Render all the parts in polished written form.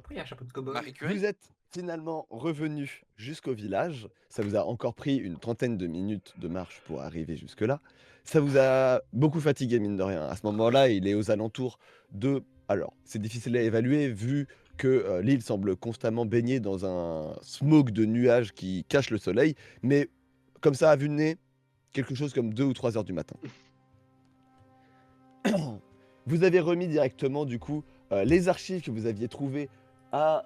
t'en prie, un chapeau de cow-boy. Marie Curie. Vous êtes finalement revenu jusqu'au village. Ça vous a encore pris une trentaine de minutes de marche pour arriver jusque-là. Ça vous a beaucoup fatigué, mine de rien. À ce moment-là, il est aux alentours de... Alors, c'est difficile à évaluer vu que l'île semble constamment baignée dans un smog de nuages qui cache le soleil. Mais comme ça, à vue de nez, quelque chose comme 2 ou 3 heures du matin. Vous avez remis directement, du coup, les archives que vous aviez trouvées à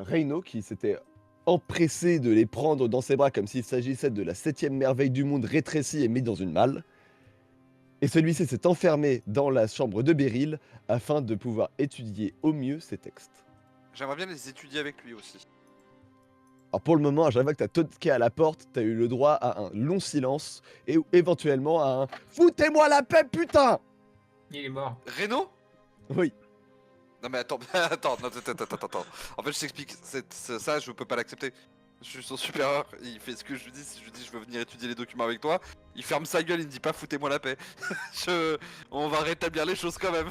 Reino, qui s'était empressé de les prendre dans ses bras comme s'il s'agissait de la 7e merveille du monde rétrécie et mise dans une malle. Et celui-ci s'est enfermé dans la chambre de Beryl afin de pouvoir étudier au mieux ses textes. J'aimerais bien les étudier avec lui aussi. Alors pour le moment, à chaque fois que tu as toqué à la porte, tu as eu le droit à un long silence et éventuellement à un « Foutez-moi la paix, putain !» Il est mort. Reno? Oui. Non mais attends, attends. En fait je t'explique, ça je peux pas l'accepter. Je suis son supérieur, il fait ce que je lui dis, si je lui dis je veux venir étudier les documents avec toi, il ferme sa gueule, il me dit pas foutez-moi la paix. On va rétablir les choses quand même.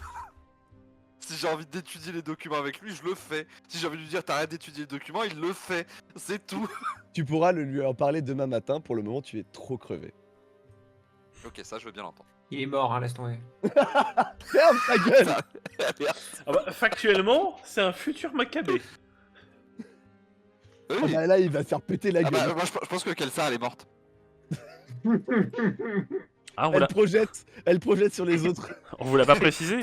Si j'ai envie d'étudier les documents avec lui, je le fais. Si j'ai envie de lui dire t'arrêtes d'étudier les documents, il le fait. C'est tout. Tu pourras lui en parler demain matin, pour le moment tu es trop crevé. Ok, ça je veux bien l'entendre. Il est mort, hein, laisse tomber. Ferme ta gueule. Ah bah, factuellement, c'est un futur Maccabée. Oui. Ah bah là il va se faire péter la Ah gueule. bah, moi je pense que Kelsa elle est morte. Ah, Elle projette sur les autres. on vous l'a pas précisé?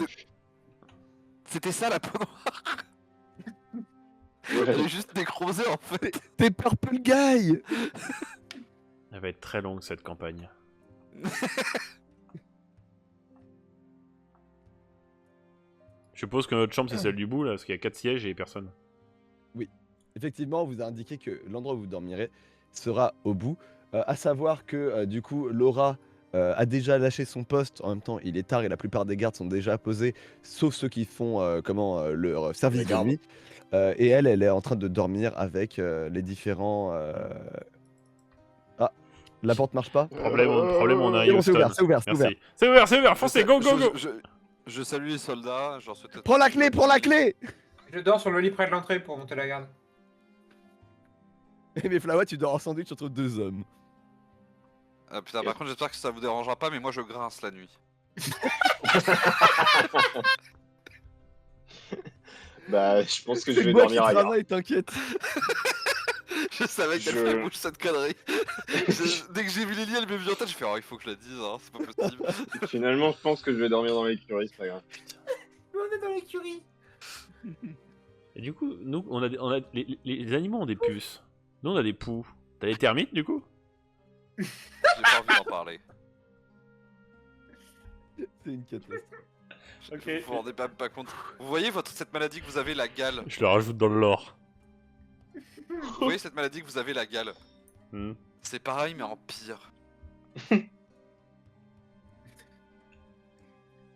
C'était ça la peau noire. Elle est juste nécrosée en fait. T'es Purple Guy. Elle va être très longue cette campagne. Je suppose que notre chambre c'est celle du bout là, parce qu'il y a 4 sièges et personne. Effectivement, on vous a indiqué que l'endroit où vous dormirez sera au bout. À savoir que du coup, Laura a déjà lâché son poste. En même temps, il est tard et la plupart des gardes sont déjà posés, sauf ceux qui font leur service Les de gardes. nuit. Et elle est en train de dormir avec les différents. Ah, la porte marche pas. Problème, on a un C'est bon, c'est Houston. ouvert, c'est ouvert, c'est ouvert. Merci. C'est ouvert, foncez, go, go, go. Je salue les soldats, j'en souhaite. Prends la clé, prends la clé. Je dors sur le lit près de l'entrée pour monter la garde. Mais Flawa, tu dors en sandwich entre 2 hommes. Ah putain, par contre j'espère que ça vous dérangera pas, mais moi je grince la nuit. Bah, je pense que je C'est vais moi qui dormir ailleurs. travaille, t'inquiète. Je savais qu'elle Je- ferait bouche cette connerie. Dès que j'ai vu les lits, elle m'est venue en tête, je fais oh il faut que je la dise, hein, c'est pas possible. Finalement, je pense que je vais dormir dans l'écurie, c'est pas grave. On est dans l'écurie. Et du coup, nous, les animaux ont des puces. Nous, on a des poux. T'as des termites du coup? J'ai pas envie d'en parler. C'est une catastrophe. Ok. Vous vous rendez pas compte. Vous voyez cette maladie que vous avez, la gale. Je le rajoute dans le lore. Vous voyez cette maladie que vous avez, la gale. Hmm. C'est pareil mais en pire.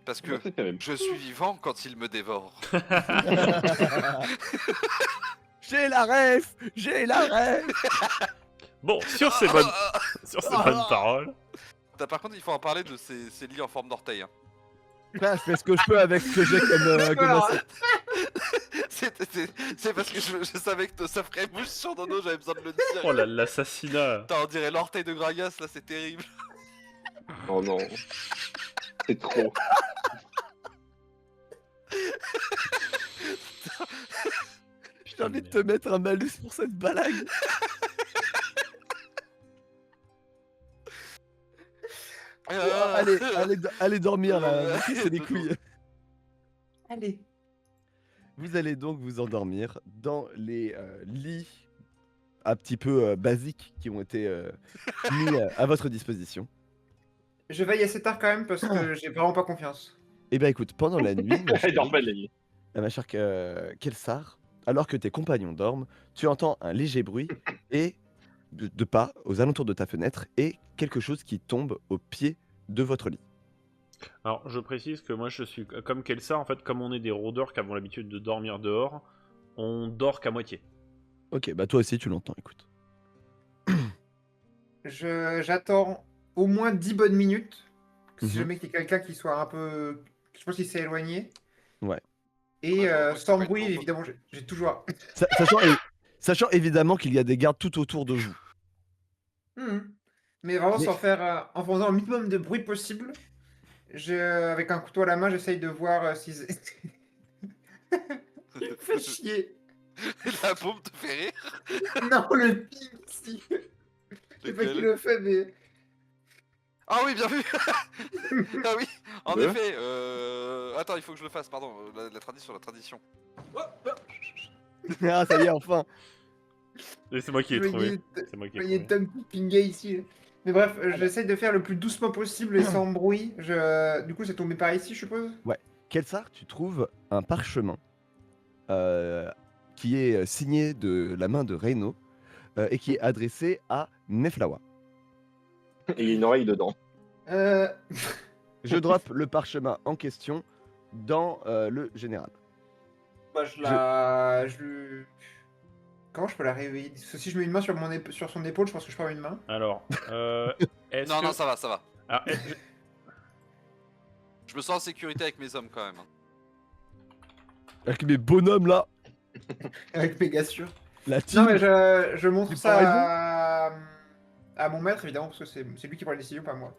Parce que C'est quand même. je suis vivant quand il me dévore. J'ai la ref. J'ai la ref. Bon, sur ces bonnes paroles. Par contre, il faut en parler de ces lits en forme d'orteil. Hein. Frère, je fais ce que je peux avec ce que j'ai comme asset. C'est parce que je savais que ça ferait bouche sur Dono, j'avais besoin de le dire. Oh l'assassinat. Putain, on dirait l'orteil de Gragas, là, c'est terrible. Oh non. C'est trop. J'ai envie de te mettre un malus pour cette blague. Allez dormir là, c'est des couilles. Allez. Vous allez donc vous endormir dans les lits un petit peu basiques qui ont été mis à votre disposition. Je veille assez tard quand même parce que j'ai vraiment pas confiance. Eh bien écoute, pendant la nuit, Elle dort pas de la nuit. ma chère Kelsar, alors que tes compagnons dorment, tu entends un léger bruit et de pas aux alentours de ta fenêtre et quelque chose qui tombe au pied de votre lit. Alors, je précise que moi, je suis comme Kelsa, en fait, comme on est des rôdeurs qui avons l'habitude de dormir dehors, on dort qu'à moitié. Ok, bah toi aussi tu l'entends, écoute. J'attends au moins 10 bonnes minutes. Si Mhm. jamais il y a quelqu'un qui soit un peu. Je pense qu'il s'est éloigné. Ouais. Et Ouais, heureusement que sans t'as pas bruit, une évidemment, j'ai toujours. Sachant évidemment qu'il y a des gardes tout autour de vous. Mhm. Mais vraiment Mais sans faire, en faisant le minimum de bruit possible. Avec un couteau à la main, j'essaye de voir si. Fais chier. La bombe te fait rire. Non, le ping, si. Je sais pas qui Lequel? le fait, mais. Ah oui, bien vu. Ah oui, en Deux. effet. Attends, il faut que je le fasse, pardon. La tradition, la tradition. ah, ça y est, enfin. Et c'est moi qui Je l'ai trouvé. voyais, C'est moi qui je l'ai voyais trouvé. Tom qui pingait ici. Mais bref, j'essaye de faire le plus doucement possible et sans bruit. Du coup, c'est tombé par ici, je suppose. Ouais. Kelsar, tu trouves un parchemin euh, qui est signé de la main de Reyno et qui est adressé à Meflawa. Et il y a une oreille dedans. Euh... Je drop le parchemin en question dans le général. Bah, Comment je peux la réveiller? Parce que si je mets une main sur, sur son épaule, je pense que je perds une main. Alors, est-ce Non, que... non, ça va, ça va. Alors, Je me sens en sécurité avec mes hommes quand même. Avec mes bonhommes là, Avec méga sûr. la team. Non, mais je montre Tu ça prends à mon maître, évidemment, parce que c'est lui qui prend la décision, pas moi.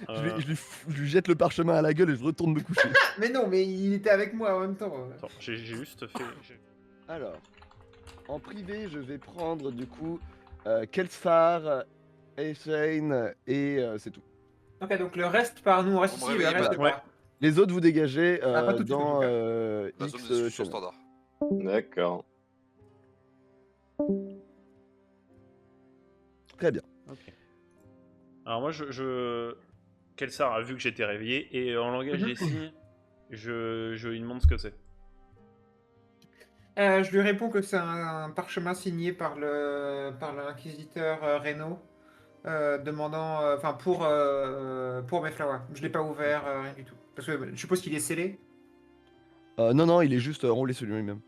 Je lui jette le parchemin à la gueule et je retourne me coucher. Mais non, mais il était avec moi en même temps. Attends, j'ai juste fait... Alors, en privé, je vais prendre du coup Kelsar, Eishane et c'est tout. Ok, donc le reste par nous, on reste On me ici, le réveille reste pas. Ouais. par. Les autres, vous dégagez Ah, pas tout de suite, en dans tout cas. La X zone de discussion channel. standard. D'accord. Très bien. Ok. Alors moi, Kelsar a vu que j'étais réveillé, et en langage des signes, je lui demande ce que c'est. Je lui réponds que c'est un parchemin signé par l'inquisiteur Reynaud, demandant, enfin pour Mayflower. Je l'ai pas ouvert, rien du tout. Parce que je suppose qu'il est scellé. Non, non, il est juste enroulé sur lui-même.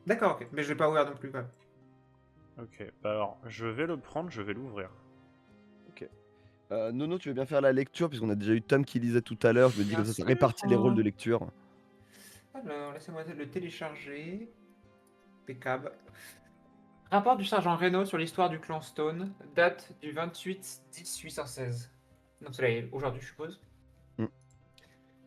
D'accord, ok, mais je l'ai pas ouvert non plus. Quoi. Ok, bah alors, je vais le prendre, je vais l'ouvrir. Nono, tu veux bien faire la lecture, puisqu'on a déjà eu Tom qui lisait tout à l'heure. Je me dis Bien comme ça sûr, répartit les rôles de lecture. Alors, laissez-moi le télécharger. Impeccable. Rapport du sergent Reynaud sur l'histoire du clan Stone, date du 28-10-816. Donc c'est là, aujourd'hui, je suppose. Mm.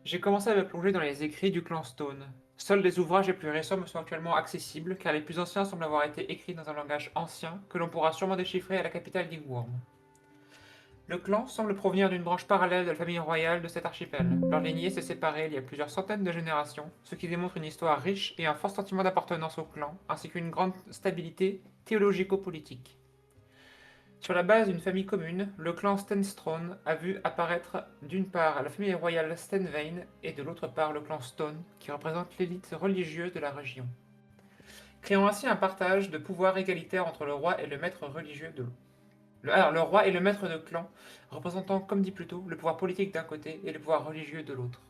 J'ai commencé à me plonger dans les écrits du clan Stone. Seuls les ouvrages les plus récents me sont actuellement accessibles, car les plus anciens semblent avoir été écrits dans un langage ancien que l'on pourra sûrement déchiffrer à la capitale d'Ingworm. Le clan semble provenir d'une branche parallèle de la famille royale de cet archipel. Leur lignée s'est séparée il y a plusieurs centaines de générations, ce qui démontre une histoire riche et un fort sentiment d'appartenance au clan, ainsi qu'une grande stabilité théologico-politique. Sur la base d'une famille commune, le clan Stenstrone a vu apparaître d'une part la famille royale Stenvain et de l'autre part le clan Stone, qui représente l'élite religieuse de la région, créant ainsi un partage de pouvoir égalitaire entre le roi et le maître religieux de l'autre. Le roi est le maître de clan, représentant, comme dit plus tôt, le pouvoir politique d'un côté et le pouvoir religieux de l'autre.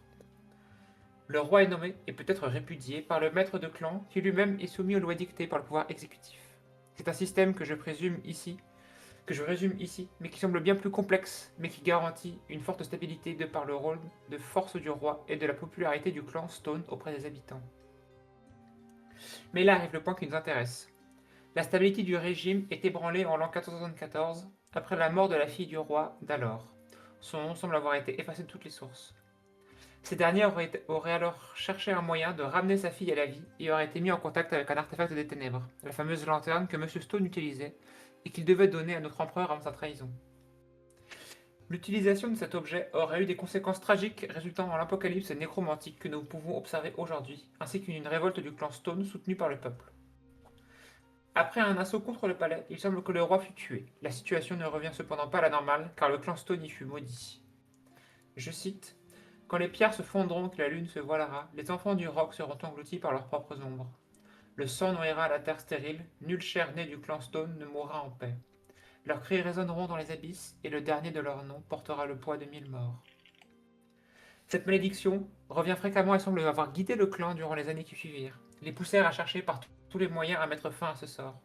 Le roi est nommé et peut être répudié par le maître de clan, qui lui-même est soumis aux lois dictées par le pouvoir exécutif. C'est un système que je résume ici, mais qui semble bien plus complexe, mais qui garantit une forte stabilité de par le rôle de force du roi et de la popularité du clan Stone auprès des habitants. Mais là arrive le point qui nous intéresse. La stabilité du régime est ébranlée en l'an 474, après la mort de la fille du roi d'alors. Son nom semble avoir été effacé de toutes les sources. Ces derniers auraient alors cherché un moyen de ramener sa fille à la vie et auraient été mis en contact avec un artefact des ténèbres, la fameuse lanterne que M. Stone utilisait et qu'il devait donner à notre empereur avant sa trahison. L'utilisation de cet objet aurait eu des conséquences tragiques résultant en l'apocalypse nécromantique que nous pouvons observer aujourd'hui, ainsi qu'une révolte du clan Stone soutenue par le peuple. Après un assaut contre le palais, il semble que le roi fut tué. La situation ne revient cependant pas à la normale, car le clan Stone y fut maudit. Je cite : « Quand les pierres se fondront, que la lune se voilera, les enfants du roc seront engloutis par leurs propres ombres. Le sang nourrira la terre stérile, nulle chair née du clan Stone ne mourra en paix. Leurs cris résonneront dans les abysses, et le dernier de leur nom portera le poids de 1000 morts. » Cette malédiction revient fréquemment et semble avoir guidé le clan durant les années qui suivirent. Les poussèrent à chercher par tous les moyens à mettre fin à ce sort.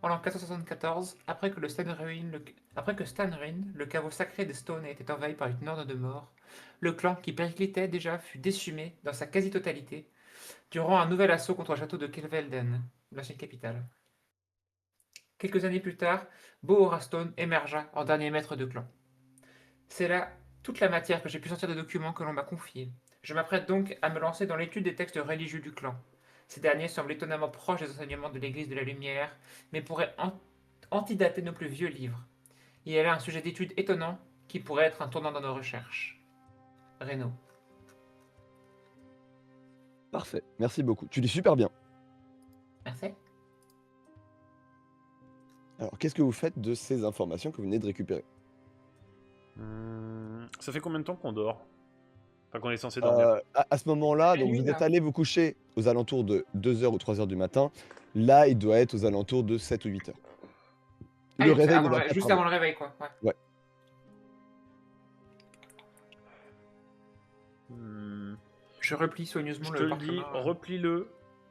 en l'an 474, après que Stanrin, le caveau sacré des Stone, ait été envahi par une horde de morts, le clan qui périclitait déjà fut décimé dans sa quasi-totalité durant un nouvel assaut contre le château de Kelvelden, l'ancienne capitale. Quelques années plus tard, Bohora Stone émergea en dernier maître de clan. C'est là toute la matière que j'ai pu sortir des documents que l'on m'a confiés. Je m'apprête donc à me lancer dans l'étude des textes religieux du clan. Ces derniers semblent étonnamment proches des enseignements de l'Église de la Lumière, mais pourraient antidater nos plus vieux livres. Il y a là un sujet d'étude étonnant qui pourrait être un tournant dans nos recherches. Reno. Parfait, merci beaucoup. Tu lis super bien. Merci. Alors, qu'est-ce que vous faites de ces informations que vous venez de récupérer? Ça fait combien de temps qu'on dort? Enfin, qu'on est censé dormir. À ce moment-là, La donc nuit, vous êtes là. allé vous coucher aux alentours de 2 h ou 3 h du matin. Là, il doit être aux alentours de 7 ou 8 h. Ah Le oui, réveil ne va pas juste tarder. avant le réveil, quoi. Ouais. Ouais. Hmm, Je replie soigneusement Je le te le dis, parchemin. replie-le,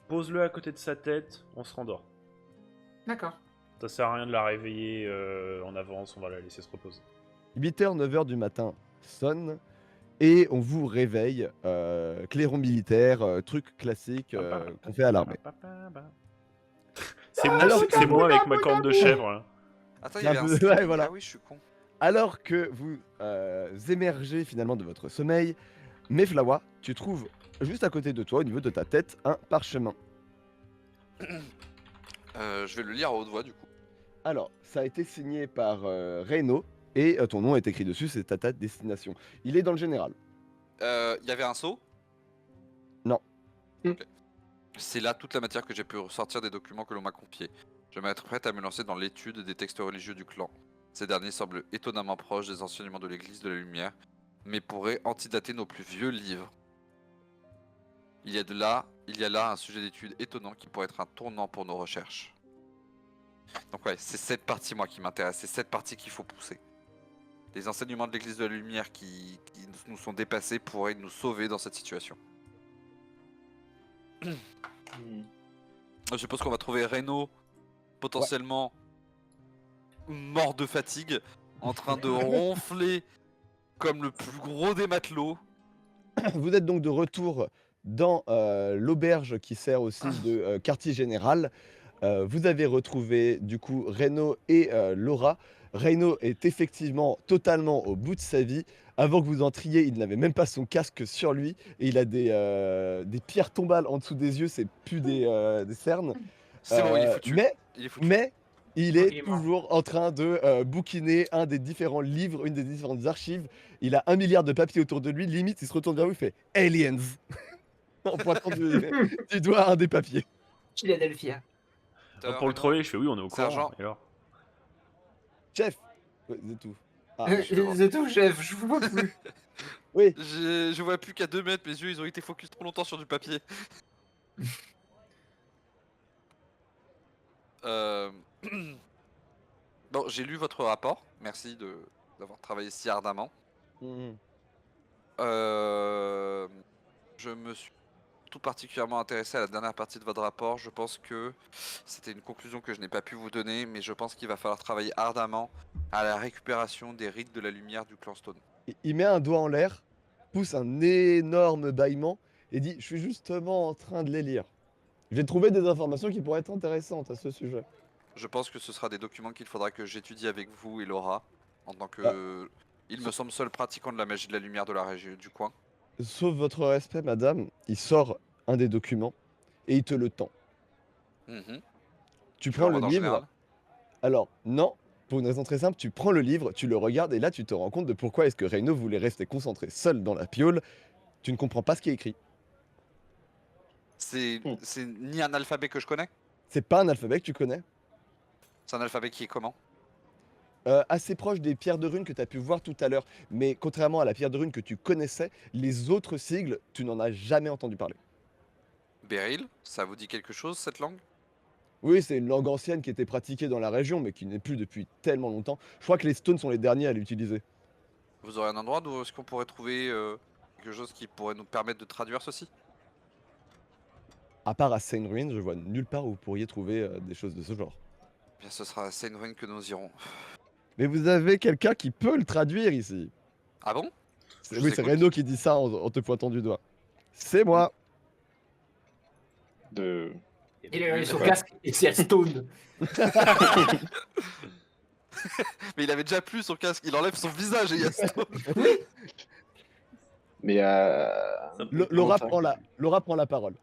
pose-le à côté de sa tête, on se rendort. D'accord. Ça sert à rien de la réveiller en avance, on va la laisser se reposer. 8 h, 9 h du matin sonne et on vous réveille. Clairon militaire, truc classique qu'on fait à l'armée. C'est moi, Alors c'est moi avec ma corne de chèvre. Là. Attends, C'est il y un avait un peu- string. ouais, voilà. Ah oui, je suis con. Alors que vous émergez finalement de votre sommeil, Meflawa, tu trouves juste à côté de toi, au niveau de ta tête, un parchemin. Je vais le lire à haute voix du coup. Alors, ça a été signé par Reyno et ton nom est écrit dessus, c'est à ta destination. Il est dans le général. Il y avait un seau? Non. Ok. C'est là toute la matière que j'ai pu ressortir des documents que l'on m'a confiés. Je vais être prête à me lancer dans l'étude des textes religieux du clan. Ces derniers semblent étonnamment proches des enseignements de l'Église de la Lumière, mais pourraient antidater nos plus vieux livres. Il y a là un sujet d'étude étonnant qui pourrait être un tournant pour nos recherches. Donc ouais, c'est cette partie moi qui m'intéresse, c'est cette partie qu'il faut pousser. Les enseignements de l'Église de la Lumière qui nous sont dépassés pourraient nous sauver dans cette situation. Je suppose qu'on va trouver Reno potentiellement mort de fatigue, en train de ronfler comme le plus gros des matelots. Vous êtes donc de retour dans l'auberge qui sert aussi de quartier général. Vous avez retrouvé du coup Reyno et Laura. Reyno est effectivement totalement au bout de sa vie. Avant que vous entriez, il n'avait même pas son casque sur lui et il a des pierres tombales en dessous des yeux, c'est plus des cernes. C'est bon, il est foutu. Mais Il est foutu. il Il est est mort. toujours en train de bouquiner un des différents livres, une des différentes archives. Il a 1 milliard de papiers autour de lui. Limite, il se retourne vers vous, il fait Aliens en pointant du doigt un des papiers. Philadelphia. Pour le troller, je fais oui, on est au courant. Sergent. Et alors Chef, ouais, c'est tout. Ah, C'est tout, chef, je vous vois plus. oui, Je vois plus qu'à 2 mètres, mes yeux ils ont été focus trop longtemps sur du papier. Bon, j'ai lu votre rapport, merci d'avoir travaillé si ardemment. Mhm. Je me suis tout particulièrement intéressé à la dernière partie de votre rapport. Je pense que c'était une conclusion que je n'ai pas pu vous donner, mais je pense qu'il va falloir travailler ardemment à la récupération des rites de la lumière du clan Stone. Il met un doigt en l'air, pousse un énorme bâillement et dit « Je suis justement en train de les lire. J'ai trouvé des informations qui pourraient être intéressantes à ce sujet. Je pense que ce sera des documents qu'il faudra que j'étudie avec vous et Laura, en tant que, il me semble, seul pratiquant de la magie de la lumière de la région du coin. » Sauf votre respect, madame, il sort un des documents et il te le tend. Mhm. Tu Tu prends l'envoies le dans le livre. général. Alors, non, pour une raison très simple, tu prends le livre, tu le regardes et là tu te rends compte de pourquoi est-ce que Reyno voulait rester concentré seul dans la piole. Tu ne comprends pas ce qui est écrit. C'est ni un alphabet que je connais. C'est pas un alphabet que tu connais. C'est un alphabet qui est comment? Assez proche des pierres de rune que tu as pu voir tout à l'heure. Mais contrairement à la pierre de rune que tu connaissais, les autres sigles, tu n'en as jamais entendu parler. Beryl, ça vous dit quelque chose cette langue? Oui, c'est une langue ancienne qui était pratiquée dans la région, mais qui n'est plus depuis tellement longtemps. Je crois que les Stones sont les derniers à l'utiliser. Vous aurez un endroit où est-ce qu'on pourrait trouver quelque chose qui pourrait nous permettre de traduire ceci? À part à Saint Ruin, je vois nulle part où vous pourriez trouver des choses de ce genre. Bien, ce sera à Saint-Ruin que nous irons. Mais vous avez quelqu'un qui peut le traduire ici. Ah bon? Je Oui, c'est t'écoute. Reno qui dit ça en te pointant du doigt. C'est moi. De... Il a eu son Ouais. casque et c'est Stone. Mais il avait déjà plus son casque, il enlève son visage et il y a Stone. Mais Ça peut être Laura comment ça prend la parole.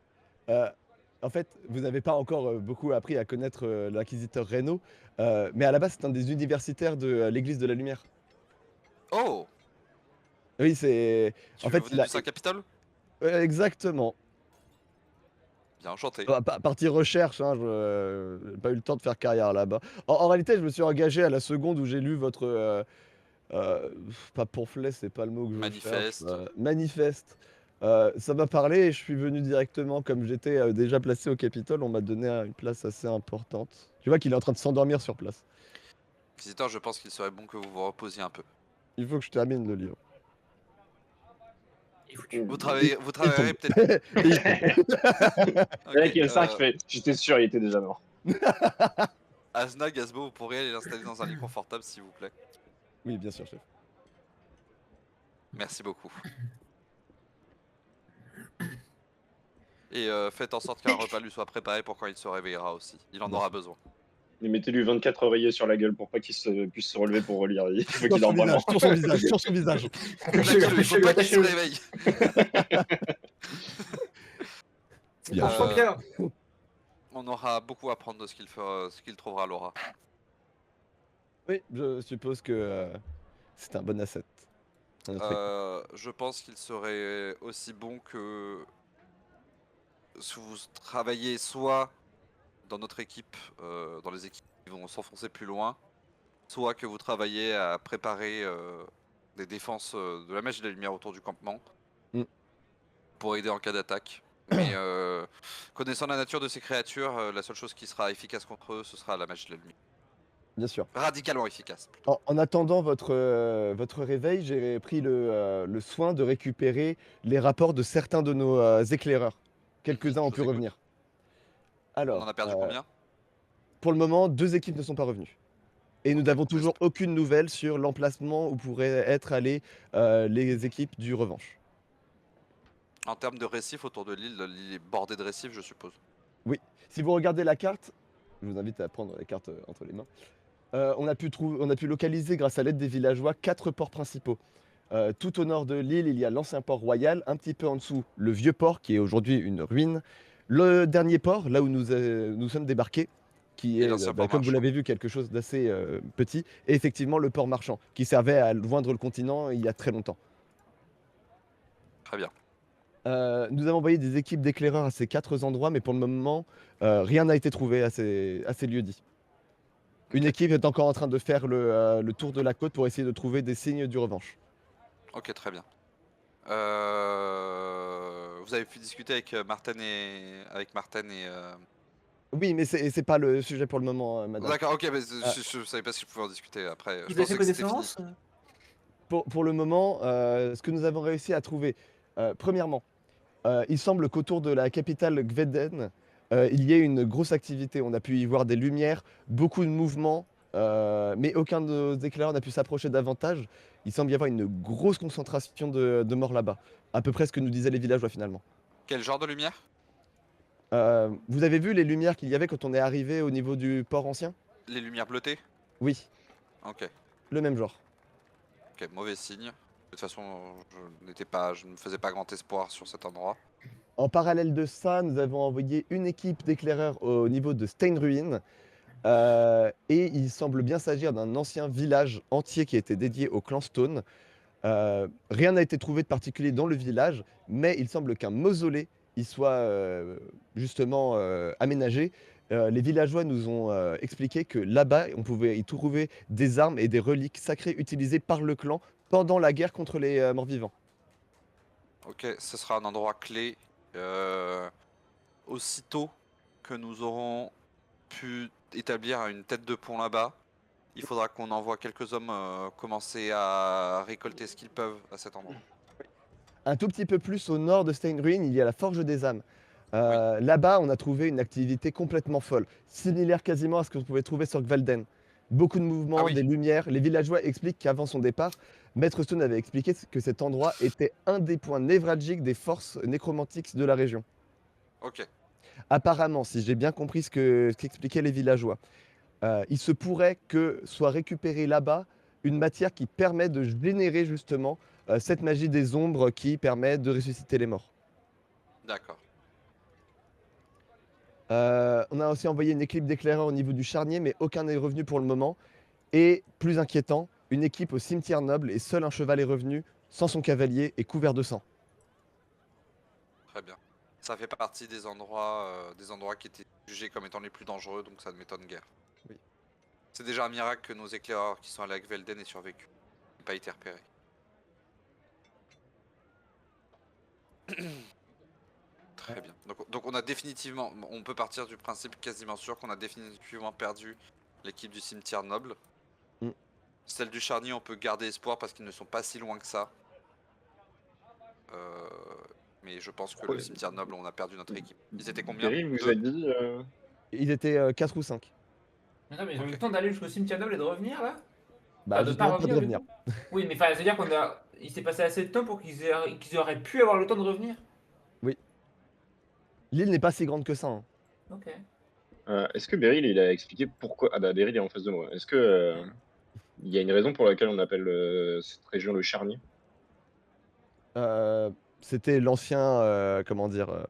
Euh, en fait, vous n'avez pas encore beaucoup appris à connaître l'inquisiteur Reno, mais à la base, c'est un des universitaires de l'Église de la Lumière. Oh! Oui, c'est. Tu En fait, venais il a. du Saint-Capitole? Exactement. Bien enchanté. Partie recherche, hein, j'ai pas eu le temps de faire carrière là-bas. En réalité, je me suis engagé à la seconde où j'ai lu votre. Pas pamphlet, c'est pas le mot que je cherche. Manifeste. Manifeste. Ça m'a parlé et je suis venu directement. Comme j'étais déjà placé au Capitole, on m'a donné une place assez importante. Tu vois qu'il est en train de s'endormir sur place. Visiteur, je pense qu'il serait bon que vous vous reposiez un peu. Il faut que je termine le livre. Vous travaillerez peut-être. Et il tombe. Le mec, il y a le Ok, 5 qui fait. J'étais sûr, il était déjà mort. Asna, Gazbo, vous pourriez aller l'installer dans un lit confortable s'il vous plaît. Oui, bien sûr, chef. Merci beaucoup. Et faites en sorte qu'un repas lui soit préparé pour quand il se réveillera aussi. Il en aura besoin. Et mettez-lui 24 oreillers sur la gueule pour pas qu'il puisse se relever pour relire. Il faut Sur qu'il son dorme vraiment. visage, sur son visage, sur son visage. Il faut pas qu'il se réveille. Bien. Franchement bien. On aura beaucoup à prendre de ce qu'il trouvera Laura. Oui, je suppose que c'est un bon asset. à notre équipe. Je pense qu'il serait aussi bon que si vous travaillez soit dans notre équipe, dans les équipes qui vont s'enfoncer plus loin, soit que vous travaillez à préparer des défenses de la magie de la lumière autour du campement Mm. pour aider en cas d'attaque. Mais connaissant la nature de ces créatures, la seule chose qui sera efficace contre eux, ce sera la magie de la lumière. Bien sûr. Radicalement efficace. Plutôt. En attendant votre réveil, j'ai pris le soin de récupérer les rapports de certains de nos éclaireurs. Quelques-uns Je ont vous pu écoute. revenir. On Alors, en a perdu combien? pour le moment, 2 équipes ne sont pas revenues. Et nous n'avons toujours aucune nouvelle sur l'emplacement où pourraient être allées les équipes du Revanche. En termes de récifs autour de l'île est bordée de récifs, je suppose. Si vous regardez la carte, je vous invite à prendre la carte entre les mains. On a pu localiser, grâce à l'aide des villageois, 4 ports principaux. Tout au nord de l'île, il y a l'ancien port royal, un petit peu en dessous, le vieux port, qui est aujourd'hui une ruine. Le dernier port, là où nous sommes débarqués, qui Et est, l'ancien port comme vous marchand. l'avez vu, quelque chose d'assez petit, et effectivement le port marchand, qui servait à joindre le continent il y a très longtemps. Très bien. Nous avons envoyé des équipes d'éclaireurs à ces 4 endroits, mais pour le moment, rien n'a été trouvé à ces lieux-dits. Une Ok. équipe est encore en train de faire le tour de la côte pour essayer de trouver des signes du Revanche. Ok, très bien. Vous avez pu discuter avec Martin et Oui, mais c'est pas le sujet pour le moment, madame. D'accord, ok, mais je savais pas si je pouvais en discuter après. Je Vous avez fait pensais que c'était fini. connaissance? Pour le moment, ce que nous avons réussi à trouver, premièrement, il semble qu'autour de la capitale Gveden, il y ait une grosse activité. On a pu y voir des lumières, beaucoup de mouvements, mais aucun de nos éclaireurs n'a pu s'approcher davantage. Il semble y avoir une grosse concentration de morts là-bas. À peu près ce que nous disaient les villageois finalement. Quel genre de lumière? Vous avez vu les lumières qu'il y avait quand on est arrivé au niveau du port ancien? Les lumières bleutées? Oui, Ok, le même genre. ok, mauvais signe. De toute façon, je ne me faisais pas grand espoir sur cet endroit. En parallèle de ça, nous avons envoyé une équipe d'éclaireurs au niveau de Steinruin. Et il semble bien s'agir d'un ancien village entier qui était dédié au clan Stone. Rien n'a été trouvé de particulier dans le village, mais il semble qu'un mausolée y soit justement aménagé. Les villageois nous ont expliqué que là-bas, on pouvait y trouver des armes et des reliques sacrées utilisées par le clan pendant la guerre contre les morts-vivants. Ok, ce sera un endroit clé. Aussitôt que nous aurons pu établir une tête de pont là-bas, il faudra qu'on envoie quelques hommes commencer à récolter ce qu'ils peuvent à cet endroit. Un tout petit peu plus au nord de Steinruin, il y a la Forge des âmes. Là-bas, on a trouvé une activité complètement folle, similaire quasiment à ce que vous pouvez trouver sur Gvalden. Beaucoup de Ah mouvements, oui. des lumières. Les villageois expliquent qu'avant son départ, Maître Stone avait expliqué que cet endroit était un des points névralgiques des forces nécromantiques de la région. Ok. Apparemment, si j'ai bien compris ce qu'expliquaient les villageois, il se pourrait que soit récupérée là-bas une matière qui permet de générer justement cette magie des ombres qui permet de ressusciter les morts. D'accord. On a aussi envoyé une équipe d'éclaireurs au niveau du charnier, mais aucun n'est revenu pour le moment. Et plus inquiétant, une équipe au cimetière noble et seul un cheval est revenu, sans son cavalier et couvert de sang. Très bien. Ça fait partie des endroits qui étaient jugés comme étant les plus dangereux, donc ça ne m'étonne guère. Oui. C'est déjà un miracle que nos éclaireurs qui sont allés à Gvelden aient survécu. N'aient pas été repérés. Très bien. Donc on a définitivement, on peut partir du principe quasiment sûr qu'on a définitivement perdu l'équipe du cimetière noble. Mm. Celle du charnier, on peut garder espoir parce qu'ils ne sont pas si loin que ça. Mais je pense que le Ouais. cimetière noble, on a perdu notre équipe. Ils étaient combien? Beryl vous Deux. a dit. Ils étaient 4 ou 5. Attends, mais ils ont eu Ok. le temps d'aller jusqu'au cimetière noble et de revenir là? Bah Enfin, de pas justement, pas de revenir du revenir. coup? Oui, mais enfin, c'est-à-dire qu'on a. Il s'est passé assez de temps pour qu'ils auraient pu avoir le temps de revenir? Oui. L'île n'est pas si grande que ça, hein. Ok. Est-ce que Beryl il a expliqué pourquoi. Ah bah Beryl est en face de moi. Est-ce que il y a une raison pour laquelle on appelle cette région le charnier? C'était l'ancien, comment dire,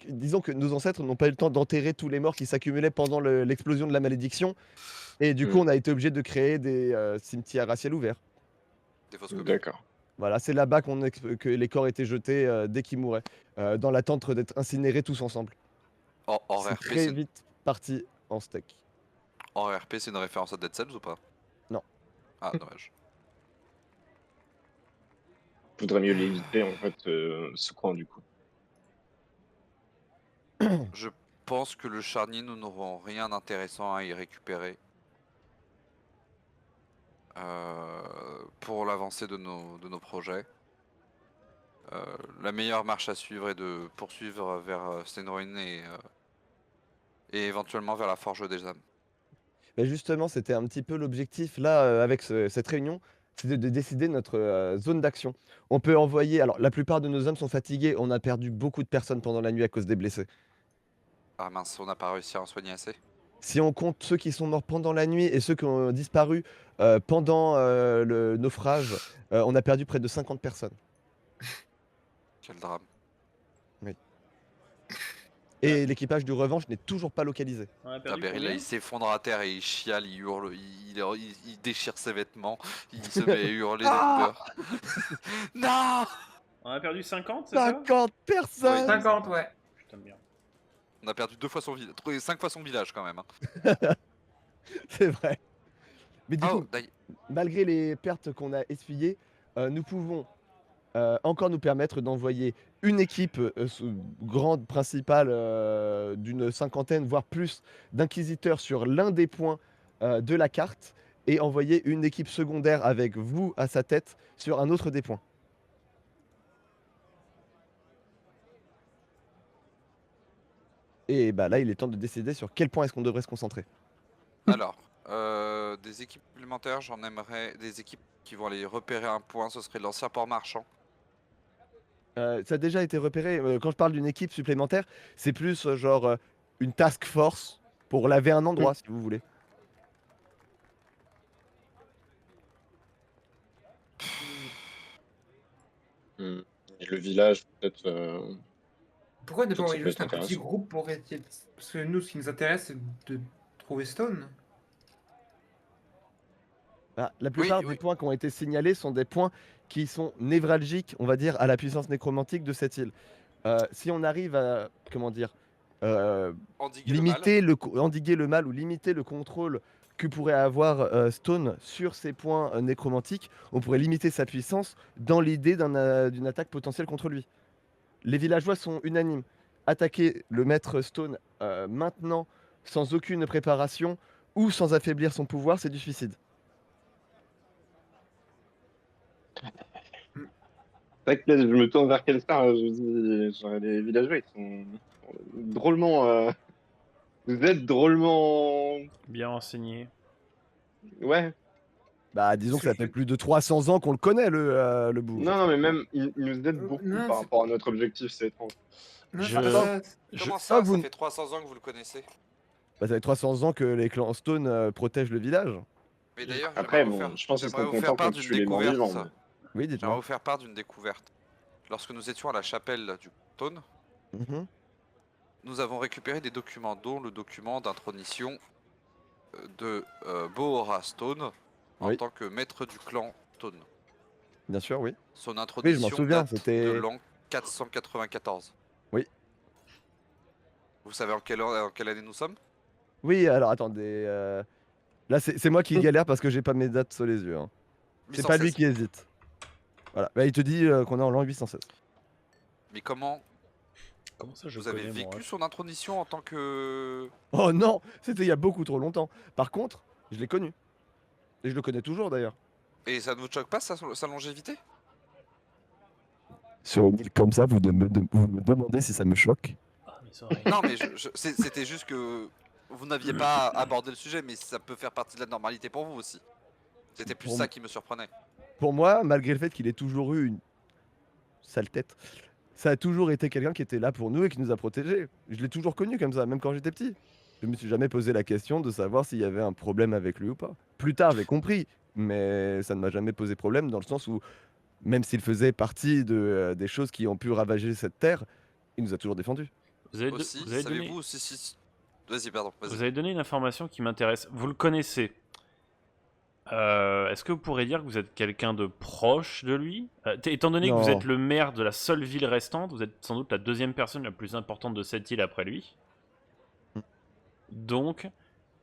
disons que nos ancêtres n'ont pas eu le temps d'enterrer tous les morts qui s'accumulaient pendant l'explosion de la malédiction, et du coup, Hmm, on a été obligé de créer des cimetières à ciel ouvert. Des fausses communes. D'accord. Voilà, c'est là-bas que les corps étaient jetés dès qu'ils mouraient, dans l'attente d'être incinérés tous ensemble. Hors C'est RP, très vite parti en steak. c'est une référence à Dead Cells ou pas? Non. Ah, dommage. Faudrait mieux l'éviter en fait ce coin du coup. Je pense que le charnier, nous n'aurons rien d'intéressant à y récupérer. Pour l'avancée de nos projets. La meilleure marche à suivre est de poursuivre vers Stenruin et éventuellement vers la Forge des âmes. Mais justement, c'était un petit peu l'objectif là avec cette réunion, c'est de décider notre zone d'action. On peut envoyer. Alors, la plupart de nos hommes sont fatigués. On a perdu beaucoup de personnes pendant la nuit à cause des blessés. Ah mince, on n'a pas réussi à en soigner assez. Si on compte ceux qui sont morts pendant la nuit et ceux qui ont disparu pendant le naufrage, on a perdu près de 50 personnes. Quel drame. Et l'équipage du Revanche n'est toujours pas localisé. On a Ah, perdu Beryl, là, combien? il s'effondre à terre et il chiale, il hurle, il déchire ses vêtements, il se met à hurler de Ah douleur. Non! On a perdu 50, c'est ça? 50 personnes. Oui. 50, ouais. Putain de merde. On a perdu 5 fois son village quand même. Hein. C'est vrai. Mais du Oh, coup, malgré les pertes qu'on a essuyées, nous pouvons encore nous permettre d'envoyer une équipe grande principale d'une cinquantaine, voire plus, d'inquisiteurs sur l'un des points de la carte et envoyer une équipe secondaire avec vous à sa tête sur un autre des points. Et bah là, il est temps de décider sur quel point est-ce qu'on devrait se concentrer. alors, des équipes supplémentaires, j'en aimerais des équipes qui vont aller repérer un point, ce serait l'ancien port marchand. Ça a déjà été repéré. Quand je parle d'une équipe supplémentaire, c'est plus genre une task force pour laver un endroit, si vous voulez. Hmm. Et le village peut-être. Pourquoi ne pas Ça envoyer peut juste être un petit intéressant. groupe pour essayer de... Parce que nous, ce qui nous intéresse, c'est de trouver Stone. Ah, la Oui, plupart des oui. points qui ont été signalés sont des points qui sont névralgiques, on va dire, à la puissance nécromantique de cette île. Si on arrive à, comment dire, Endiguer le mal. endiguer le mal ou limiter le contrôle que pourrait avoir Stone sur ces points nécromantiques, on pourrait limiter sa puissance dans l'idée d'une attaque potentielle contre lui. Les villageois sont unanimes. Attaquer le maître Stone maintenant, sans aucune préparation ou sans affaiblir son pouvoir, c'est du suicide. C'est vrai que là, je me tourne vers Kelstar, je dis, genre, les villageois, ils sont drôlement. Vous êtes drôlement. Bien renseigné. Ouais. Bah, disons que ça fait plus de 300 ans qu'on le connaît, le bougre. Non, non, mais même, ils nous aident beaucoup Non, par rapport à notre objectif, c'est étrange. non, Je- c'est pas ça. Comment Ah, ça, vous... ça fait 300 ans que vous le connaissez? Bah, ça fait 300 ans que les clans Stone protègent le village. Mais d'ailleurs, Après, j'aimerais vous bon, faire, je pense qu'ils j'aimerais seront vous faire contents part qu'on d'une tue les morts découverte. vivants. Ça. Oui, J'aimerais dites-moi. vous faire part d'une découverte. Lorsque nous étions à la chapelle du Stone, Mhm. nous avons récupéré des documents, dont le document d'intronition de Bohora Stone en Oui. tant que maître du clan Stone. Bien sûr, oui. Son Oui, je m'en intronition souviens, date de c'était... l'an 494. Oui. Vous savez en quelle année nous sommes? Oui, alors attendez. Là, c'est moi qui galère parce que j'ai pas mes dates sous les yeux, hein. C'est pas lui 816. qui hésite. Voilà. Bah, il te dit qu'on est en l'an 816. Mais comment Comment ça, je vous avez connais, mon vécu ref? son intronition en tant que... Oh non, c'était il y a beaucoup trop longtemps. Par contre, je l'ai connu. Et je le connais toujours d'ailleurs. Et ça ne vous choque pas sa longévité? Comme ça, vous me demandez si ça me choque. Ah, mes oreilles. Non, mais c'était juste que vous n'aviez pas abordé le sujet, mais ça peut faire partie de la normalité pour vous aussi. C'était plus Pour ça m- qui me surprenait. Pour moi, malgré le fait qu'il ait toujours eu une sale tête, ça a toujours été quelqu'un qui était là pour nous et qui nous a protégés. Je l'ai toujours connu comme ça, même quand j'étais petit. Je me suis jamais posé la question de savoir s'il y avait un problème avec lui ou pas. Plus tard, j'ai compris, mais ça ne m'a jamais posé problème dans le sens où, même s'il faisait partie des choses qui ont pu ravager cette terre, il nous a toujours défendus. Aussi, vous avez donné, savez-vous aussi si... Vas-y, pardon, vous vas-y. avez donné une information qui m'intéresse. Vous le connaissez. Est-ce que vous pourrez dire que vous êtes quelqu'un de proche de lui? Étant donné que vous Non. êtes le maire de la seule ville restante, vous êtes sans doute la deuxième personne la plus importante de cette île après lui. Donc,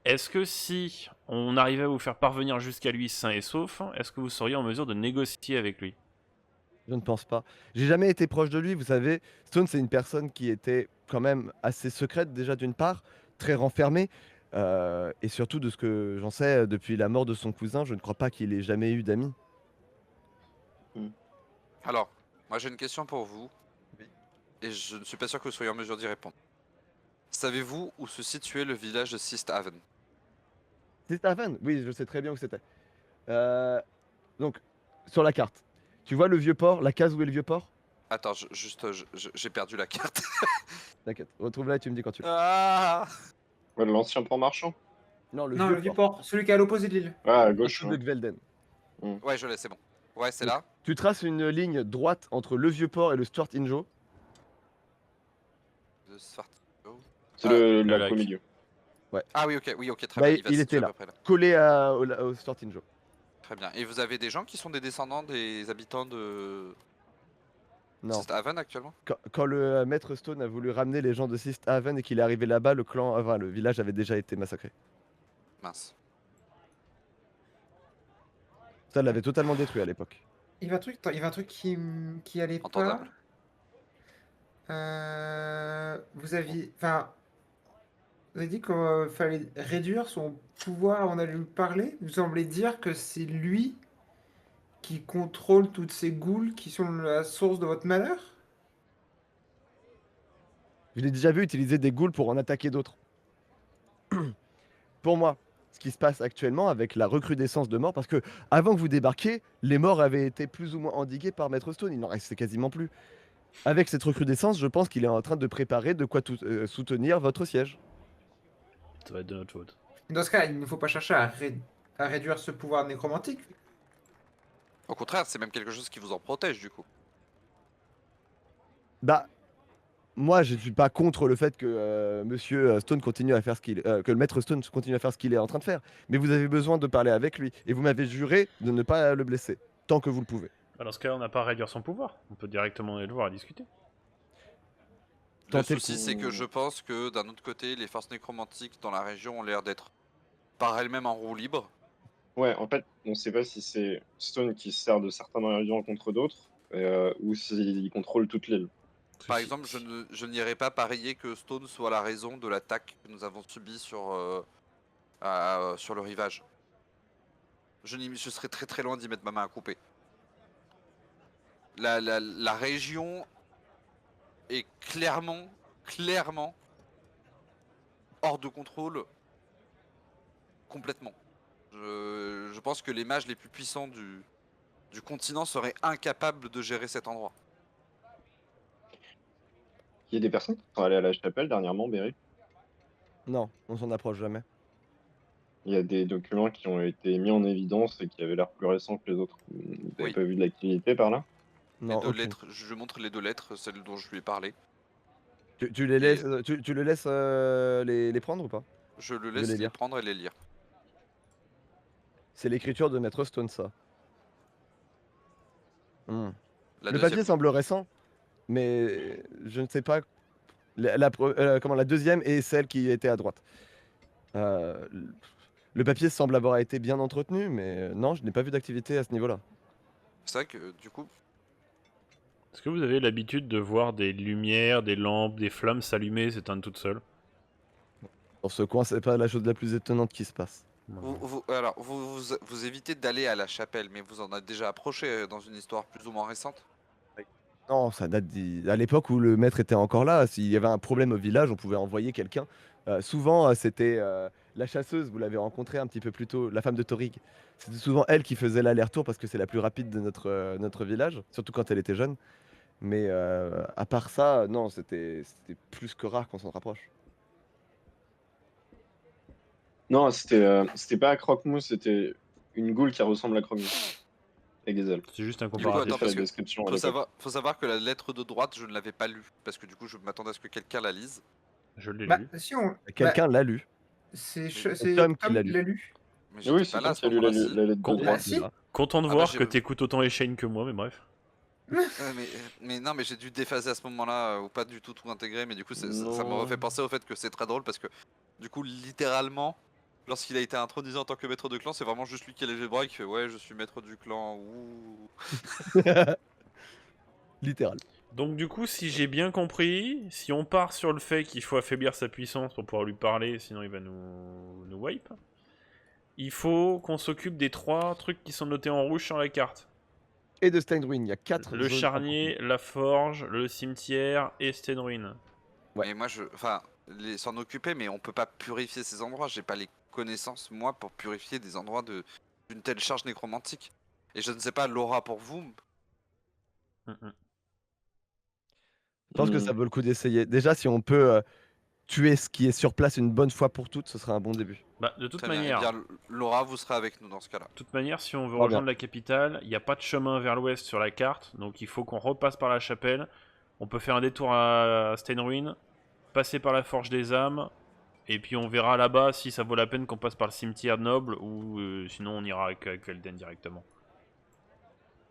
est-ce que si on arrivait à vous faire parvenir jusqu'à lui sain et sauf, est-ce que vous seriez en mesure de négocier avec lui? Je ne pense pas. J'ai jamais été proche de lui, vous savez. Stone, c'est une personne qui était quand même assez secrète déjà d'une part, très renfermée. Et surtout de ce que j'en sais, depuis la mort de son cousin, je ne crois pas qu'il ait jamais eu d'amis. Alors, moi j'ai une question pour vous, et je ne suis pas sûr que vous soyez en mesure d'y répondre. Savez-vous où se situait le village de Sisthaven? C'est Stephen? Oui, je sais très bien où c'était. Euh, donc, sur la carte. Tu vois le vieux port, la case où est le vieux port? Attends, j'ai perdu la carte. T'inquiète, retrouve-la et tu me dis quand tu veux. Ah Ouais, l'ancien port marchand. Non, le Non, vieux le vieux port. port, celui qui est à l'opposé de l'île. Ah, à En gauche. dessous de Gvelden. Ouais, je l'ai, c'est bon. Ouais, c'est Donc, là. Tu traces une ligne droite entre le vieux port et le Stuart Injo. De Svartjo. C'est Ah, le le lac au lac. milieu. Ah oui, ok, très Bah, bien. Il va il se était situer à là. peu près là. Collé au Stuart Injo. Très bien. Et vous avez des gens qui sont des descendants des habitants de Non. Sisthaven actuellement? Quand le maître Stone a voulu ramener les gens de Sisthaven et qu'il est arrivé là-bas, le clan, enfin, le village avait déjà été massacré. Mince. Ça l'avait totalement détruit à l'époque. Il y avait un truc qui allait pas. Entendable. Vous aviez. Enfin, vous avez dit qu'il fallait réduire son pouvoir, on allait lui parler. Vous semblez dire que c'est lui qui contrôle toutes ces goules qui sont la source de votre malheur? Je l'ai déjà vu utiliser des ghouls pour en attaquer d'autres. Pour moi, ce qui se passe actuellement avec la recrudescence de morts, parce que avant que vous débarquiez, les morts avaient été plus ou moins endigués par Maître Stone, il n'en restait quasiment plus. Avec cette recrudescence, je pense qu'il est en train de préparer de quoi soutenir votre siège. Ça va être de notre faute. Dans ce cas, il ne faut pas chercher à réduire ce pouvoir nécromantique. Au contraire, c'est même quelque chose qui vous en protège du coup. Bah, moi, je ne suis pas contre le fait que Monsieur Stone continue à faire que le Maître Stone continue à faire ce qu'il est en train de faire. Mais vous avez besoin de parler avec lui, et vous m'avez juré de ne pas le blesser tant que vous le pouvez. Dans ce cas, on n'a pas à réduire son pouvoir. On peut directement aller le voir et discuter. Le Tenter le souci, coup. c'est que je pense que d'un autre côté, les forces nécromantiques dans la région ont l'air d'être par elles-mêmes en roue libre. Ouais, en fait, on sait pas si c'est Stone qui sert de certains ingrédients contre d'autres, ou s'il contrôle toute l'île. Par exemple, je n'irai pas parier que Stone soit la raison de l'attaque que nous avons subie sur le rivage. Je serais très très loin d'y mettre ma main à couper. la région est clairement hors de contrôle complètement. Je pense que les mages les plus puissants du continent seraient incapables de gérer cet endroit. Il y a des personnes qui sont allées à la chapelle dernièrement, Berry. Non, on s'en approche jamais. Il y a des documents qui ont été mis en évidence et qui avaient l'air plus récents que les autres. Vous n'avez Oui. pas vu de l'activité par là? Non, Les deux aucune. lettres, je montre les 2 lettres, celles dont je lui ai parlé. Tu les laisses, tu le laisses les prendre ou pas? Je le Je vais laisse les les lire. prendre et les lire. C'est l'écriture de Maître Stone, ça. La Le deuxième, papier semble récent, mais je ne sais pas. La deuxième est celle qui était à droite. Euh, le papier semble avoir été bien entretenu, mais non, je n'ai pas vu d'activité à ce niveau-là. c'est vrai que du coup, Est-ce que vous avez l'habitude de voir des lumières, des lampes, des flammes s'allumer et s'éteindre toutes seules? Dans ce coin, c'est pas la chose la plus étonnante qui se passe. alors, vous évitez d'aller à la chapelle, mais vous en avez déjà approché dans une histoire plus ou moins récente. Non, ça date à l'époque où le maître était encore là. S'il y avait un problème au village, on pouvait envoyer quelqu'un. Souvent, c'était la chasseuse, vous l'avez rencontrée un petit peu plus tôt, la femme de Torig. C'était souvent elle qui faisait l'aller-retour parce que c'est la plus rapide de notre village, surtout quand elle était jeune. Mais à part ça, non, c'était plus que rare qu'on s'en rapproche. Non, c'était pas à Croque-Mousse, c'était une goule qui ressemble à Croque-Mousse. Avec des ailes. C'est juste un Du coup, comparatif. attends, J'ai fait parce la que description à l'époque. faut savoir que la lettre de droite, je ne l'avais pas lue, parce que du coup, je m'attendais à ce que quelqu'un la lise. Je l'ai Bah, lu. si on. Quelqu'un l'a lu. C'est C'est Tom Tom qui l'a qui lu. l'a lu. Mais Oui, j'étais c'est pas là toi à qui ce a lu moment-là. la lettre de Con- droite. Ah, si. déjà. Content de Ah bah, voir j'ai- que t'écoutes autant les chaînes que moi, mais bref. Mais non, mais j'ai dû déphaser à ce moment-là, ou pas du tout intégrer, mais du coup, ça m'a Non. refait penser au fait que c'est très drôle, parce que du coup, littéralement, lorsqu'il a été intronisé en tant que maître de clan, c'est vraiment juste lui qui a léger le bras et qui fait ouais, je suis maître du clan. Ouh. Littéral. Donc du coup, si j'ai bien compris, si on part sur le fait qu'il faut affaiblir sa puissance pour pouvoir lui parler, sinon il va nous wipe, il faut qu'on s'occupe des 3 trucs qui sont notés en rouge sur la carte. Et de Steinruin, il y a 4 Le charnier, la forge, le cimetière et Stenruin. Ouais. Mais moi, enfin, s'en occuper, mais on peut pas purifier ces endroits. J'ai pas les connaissances, moi, pour purifier des endroits d'une telle charge nécromantique. Et je ne sais pas, Laura, pour vous. Je pense que ça vaut le coup d'essayer. Déjà, si on peut tuer ce qui est sur place une bonne fois pour toutes, ce sera un bon début. Bah, de toute Très bien. manière, Eh bien, Laura, vous serez avec nous dans ce cas-là. si on veut Très rejoindre la capitale, il n'y a pas de chemin vers l'ouest sur la carte, donc il faut qu'on repasse par la chapelle. On peut faire un détour à Stenruin, passer par la forge des âmes, et puis on verra là-bas si ça vaut la peine qu'on passe par le cimetière noble, ou sinon on ira avec Elden directement.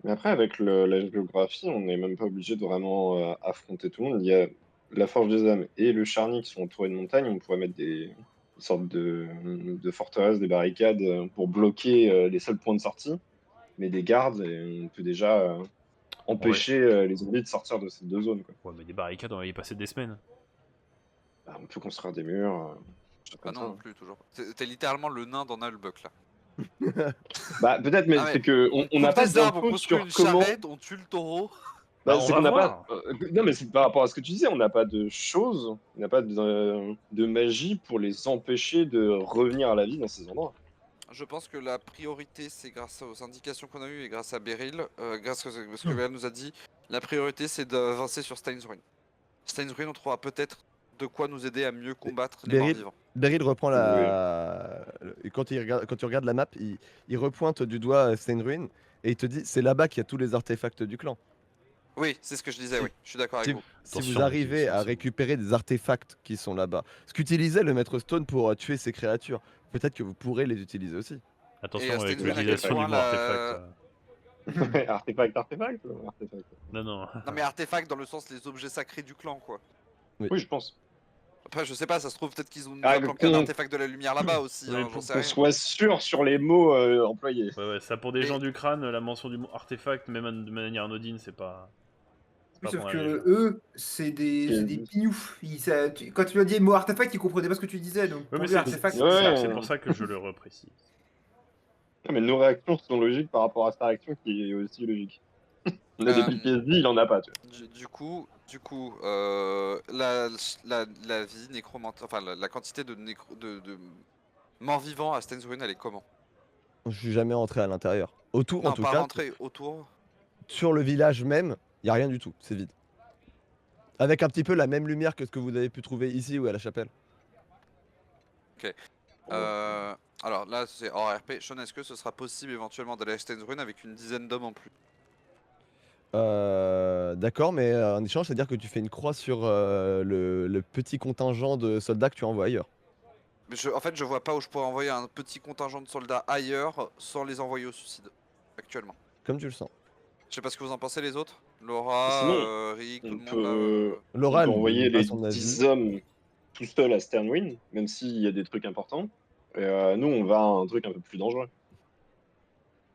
Mais après, avec la géographie, on n'est même pas obligé de vraiment affronter tout le monde. Il y a la Forge des âmes et le Charny qui sont entourés de montagnes. On pourrait mettre des sortes de forteresses, des barricades pour bloquer les seuls points de sortie, mais des gardes, et on peut déjà empêcher les zombies de sortir de ces 2 zones, quoi. Ouais, mais des barricades, on va y passer des semaines. Bah, on peut construire des murs, Ah comme non, ça. non plus, toujours. T'es littéralement le nain dans Nullbuck, là. Bah, peut-être, mais Ah ouais. c'est que on n'a coupe pas des arbres, on d'infos construit sur une comment. charrette, on tue le taureau. Bah, Bah, on c'est va qu'on n'a voir. pas. Non, mais c'est par rapport à ce que tu disais, on n'a pas de choses, on n'a pas de magie pour les empêcher de revenir à la vie dans ces endroits. Je pense que la priorité, c'est grâce aux indications qu'on a eues et grâce à Beryl, grâce à ce que Beryl nous a dit, la priorité, c'est d'avancer sur Steinsruin. Steinsruin, on trouvera peut-être de quoi nous aider à mieux combattre les Beryl, morts-vivants. Beryl reprend quand tu regardes la map, il repointe du doigt Steinruin et il te dit c'est là-bas qu'il y a tous les artefacts du clan. Oui, c'est ce que je disais, Si- oui. Je suis d'accord avec Si, vous. si Attention, vous arrivez à attention. récupérer des artefacts qui sont là-bas, ce qu'utilisait le maître Stone pour tuer ces créatures, peut-être que vous pourrez les utiliser aussi. Attention Et avec Stenruin, à quel l'utilisation du point mot la- artefact. Artefact. Non, non. Non mais artefacts dans le sens les objets sacrés du clan, quoi. Oui, je pense. Après, je sais pas, ça se trouve peut-être qu'ils ont Ah, planqué un qu'on- artefact de la lumière là-bas aussi, Oui, hein, pour j'en sais Qu'on rien. soit sûr sur les mots employés. Ouais, ça pour des Mais- gens du crâne, la mention du mot artefact, même de manière anodine, c'est pas. Oui, pas sauf pour que la légende. eux, c'est des pignoufs. Quand tu lui as dit le mot artefact, ils comprenaient pas ce que tu disais. Donc Ouais, pour mais lui, artefact, Ouais, c'est ça. c'est pour ça que je le reprécise. Non, mais nos réactions sont logiques par rapport à sa réaction qui est aussi logique. On a des Euh, PTSD, il en a pas, tu vois. la vie nécromante, enfin la quantité de morts vivants à Stan's Ruin, elle est comment? Je suis jamais rentré à l'intérieur. Autour, en Non, tout pas cas, rentrer autour. sur le village même, il y a rien du tout. C'est vide. Avec un petit peu la même lumière que ce que vous avez pu trouver ici ou à la chapelle. Euh, alors là, c'est hors RP. Sean, est-ce que ce sera possible éventuellement d'aller à Stan's Ruin avec une dizaine d'hommes en plus? D'accord, mais en échange, c'est-à-dire que tu fais une croix sur le petit contingent de soldats que tu envoies ailleurs. Mais en fait, je vois pas où je pourrais envoyer un petit contingent de soldats ailleurs sans les envoyer au suicide, actuellement. Comme tu le sens. Je sais pas ce que vous en pensez les autres. Laura, Sinon, Rick, tout on le monde là. Laura, peut elle envoyer donne pas les son avis. 10 hommes tout seuls à Sternwind, même s'il y a des trucs importants. Et nous, on va à un truc un peu plus dangereux.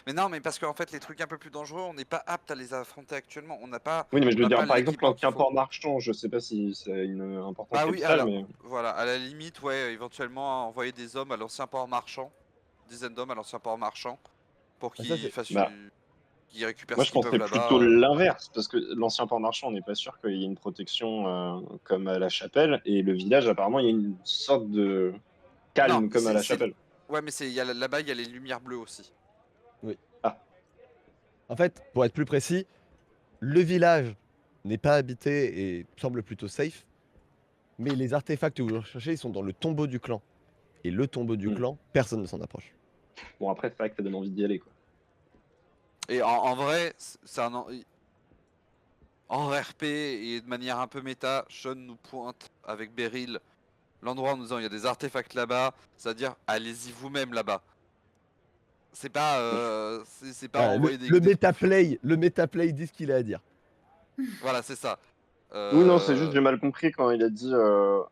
Mais non, mais parce qu'en fait, les trucs un peu plus dangereux, on n'est pas apte à les affronter actuellement. On n'a pas, Oui, mais je on veux n'a dire, pas par exemple, l'équipement qu'il l'ancien faut. port marchand, je sais pas si c'est une importance Bah oui, capitale, alors, mais voilà, à la limite, ouais, éventuellement envoyer des hommes à l'ancien port marchand, dizaines d'hommes à l'ancien port marchand, pour Ah, ça, qu'ils c'est... fassent bah, qu'ils récupèrent moi, ce je qu'ils peuvent penserais là-bas. plutôt l'inverse, parce que l'ancien port marchand, on n'est pas sûr qu'il y ait une protection comme à la chapelle, et le village, apparemment, il y a une sorte de Non, calme comme à la chapelle. ouais, mais là-bas, il y a les lumières bleues aussi. Oui. Ah, En fait, pour être plus précis, le village n'est pas habité et semble plutôt safe, mais les artefacts que vous recherchez, ils sont dans le tombeau du clan. Et le tombeau du hmm. clan, personne ne s'en approche. Bon, après, c'est vrai que ça donne envie d'y aller, quoi. Et en vrai, c'est en RP et de manière un peu méta, Sean nous pointe avec Beryl l'endroit en nous disant il y a des artefacts là-bas, c'est-à-dire allez-y vous-même là-bas. C'est pas Voilà, envoyer des le métaplay dit ce qu'il a à dire. Voilà, c'est ça. Oui, non, c'est juste, Euh, j'ai mal compris quand il a dit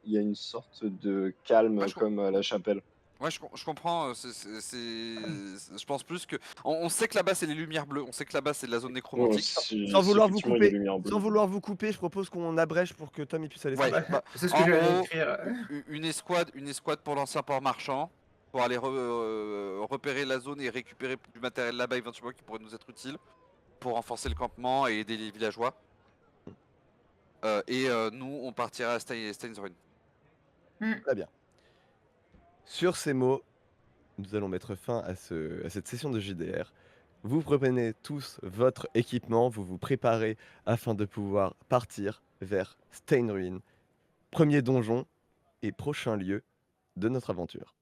il y a une sorte de ouais, calme comme à la chapelle. je comprends. Je pense plus que on sait que là-bas c'est les lumières bleues, on sait que là-bas c'est de la zone Bon, nécromantique. Sans si vouloir vous effectivement il y a couper, des lumières bleues. sans vouloir vous couper, je propose qu'on abrège pour que Tom il puisse aller se Ah Ouais, coucher. bah, bah, c'est ce que en j'allais gros, écrire. une escouade pour l'ancien port marchand, pour aller repérer la zone et récupérer du matériel là-bas éventuellement qui pourrait nous être utile, pour renforcer le campement et aider les villageois. Nous, on partira à Stains Ruin. Très bien. Sur ces mots, nous allons mettre fin à cette session de JDR. Vous prenez tous votre équipement, vous vous préparez afin de pouvoir partir vers Stainruin, premier donjon et prochain lieu de notre aventure.